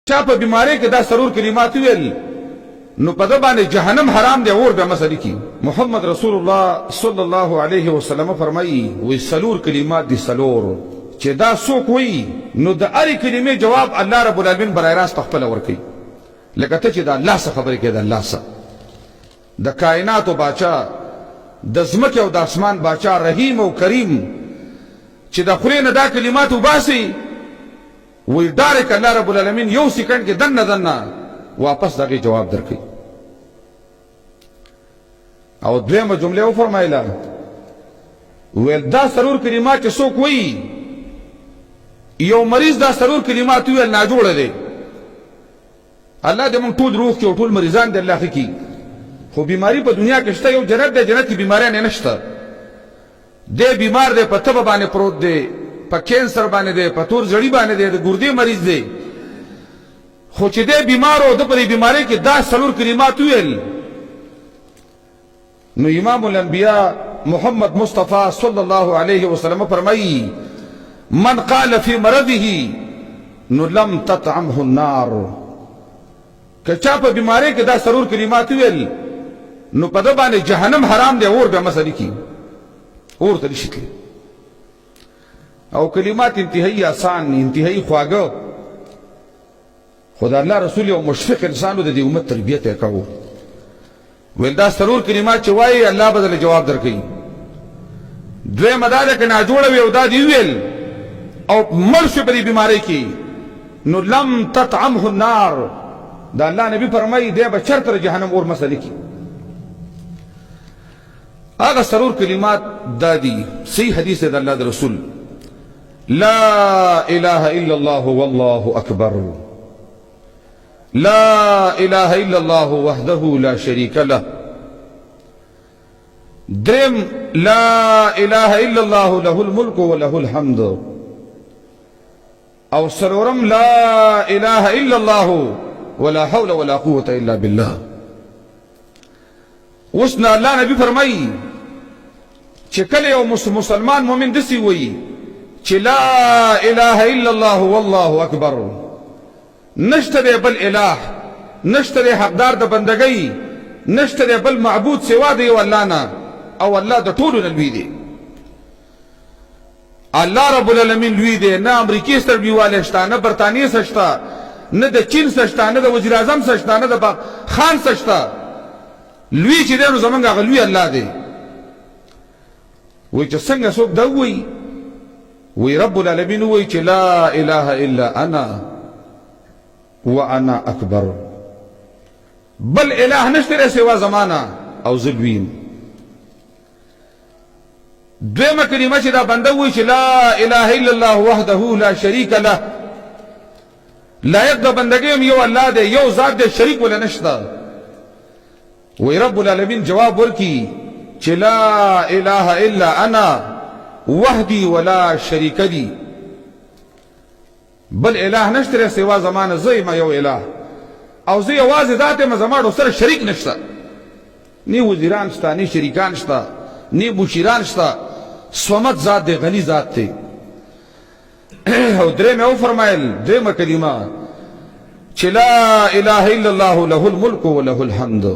چا په بیماری کې دا سرور کلمات ویل نو په باندې جهنم حرام دی اور به مسلې کی. محمد رسول الله صلی الله علیه وسلم فرمایي وی سلور کلمات دي سلور چې دا څوک وی نو د اړ کلمې جواب الله رب العالمین برای راست خپل ورکي. لکه ته چې دا الله څخه خبرې کې دا الله څخه د کائنات او باچا د زمکه او د اسمان باچا رحیم او کریم چې د خوري نه دا کلمات وباسي وی ډایرک الله رب العالمین یو سکند کې دنه واپس دغه جواب درکړي. او دویمه جمله و فرمایله ویل دا سرور کلمات چې څوک وی یو مریض دا سرور کلمات ویل نه جوړه دي. الله دې موږ ټول روح کې او ټول مریضان دې الله خکې. خو بیماری په دنیا کې شته یو جنت دی، جنت کې بیماری نه نشته. دې بیمار دی په تبه باندې پروت دی، په کینسر باندې دی، په تور زړی باندې دی، د ګردې مریض دی. خو چې دې بیمارو د پرې بیماری کې دا سلور کلمات ویل نو امام الانبیاء محمد مصطفی صلی الله علیه وسلم فرمایي من قال فی مرضه نو لم تطعمه النار. که چا په بیماری کې دا سلور کلمات ویل نو په د باندې جهنم حرام دی اور به مسلې کی اور ته شتلی. او کلمات انتهایی آسان انتهایی خواږه. خدا الله رسول او مشفق انسانو د دې امت تربیت وکاو. ول دا سرور کلمات چې وایي الله بدل جواب درکړي. دوی مدار کنا جوړ وي او دا دی ویل او مرش په دې بیماری کې نو لم تطعمه النار. دا الله نبی فرمایي دی به چرته جهنم اور مسلې کې. هغه سرور کلمات دادی صحیح حدیث د الله رسول لا اله الا الله والله اکبر لا اله الا الله وحده لا شريك له. درم لا اله الا الله له الملك وله الحمد. او سرورم لا اله الا الله ولا حول ولا قوة الا بالله. وسنا الله نبی فرمایي چې کله یو مسلمان مؤمن دسی وي چې لا اله الا الله والله اکبر نشته بل اله نشته حقدار د بندګۍ نشته بل معبود سوا دی الله نه او الله د ټولو نه لوی دی. الله رب العالمین لوی دی. نه امریکای سره دیواله شته نه برتانیې سره شته نه د چین سره شته نه د وزیر اعظم سره شته نه د خان سره شته. لوی چې دی نو زمونږ هغه لوی الله دی. وای چې څنګه څوک دا وایي وی رب العالمین وی چې لا اله الا انا وانا اکبر بل اله نشته سوا زمانہ او زلوین. دویمه کلمه چې دا بنده وی چې لا اله الا الله وحده لا شریک له لایق د بندګۍ یو الله دی یو ذات دی شریک ولا نشته. وی رب العالمین جواب ورکی چې لا اله الا انا وحدي ولا شريك لي بل اله نشتره سوا زمانه زي ما یو اله او زي आवाज ذات ما زمانه سره شریک نشته. ني وزیران شته ني شریکان شته ني مشیران شته. صمد ذات دی غني ذات دی. او درې مې فرمایل درې کلمه چې لا اله الا الله له الملك وله الحمد.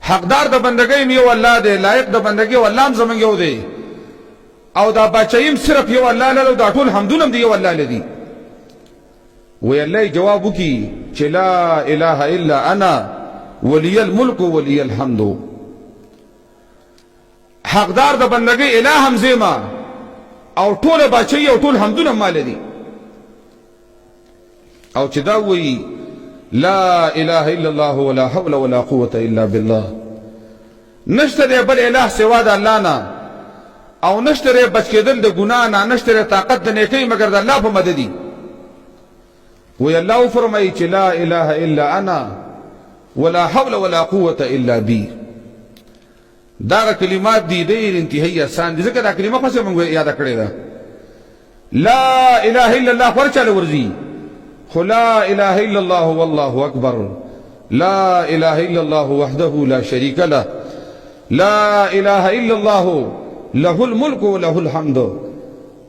حقدار د بندګۍ یو الله دی لایق د بندګۍ الله زمونږ یو دی او دا بچایم صرف یو الله له دا ټول حمدونه دی یو الله لدی. وی الله جواب وکي چې لا اله الا انا ولي الملك ولي الحمد. حقدار د بندګۍ اله هم زما او ټول بچي او ټول حمدونه مال دي. او چې دا وی لا اله الا الله ولا حول ولا قوة الا بالله نشته بل اله سوا د الله نه او نشتره بچ کېدل د ګناه نه نشتره طاقت د نیکی مگر د الله په مدد. وی الله فرمایي چې لا اله الا انا ولا حول ولا قوة الا بي. دا کلمات دي ډېر انتهایی آسان دي ځکه دا کلمه خاصه موږ یاد کړې ده. لا اله الا الله ورچاله ورزي خو لا اله الا الله والله اکبر لا اله الا الله وحده لا شريك له لا اله الا الله له الملك وله الحمد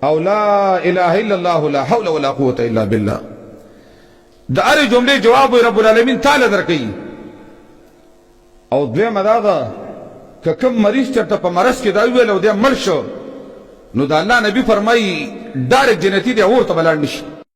او لا اله الا الله لا حول ولا قوة الا بالله. د هرې جملې جواب رب العالمین تعالی درکوي. او دویمه دا ده که کوم مریض چېرته په مرض کې دا وویل او دی مړ شو نو د الله نبي فرمایي ډایرکټ جنتي دی اور ته به لاړ نه شي.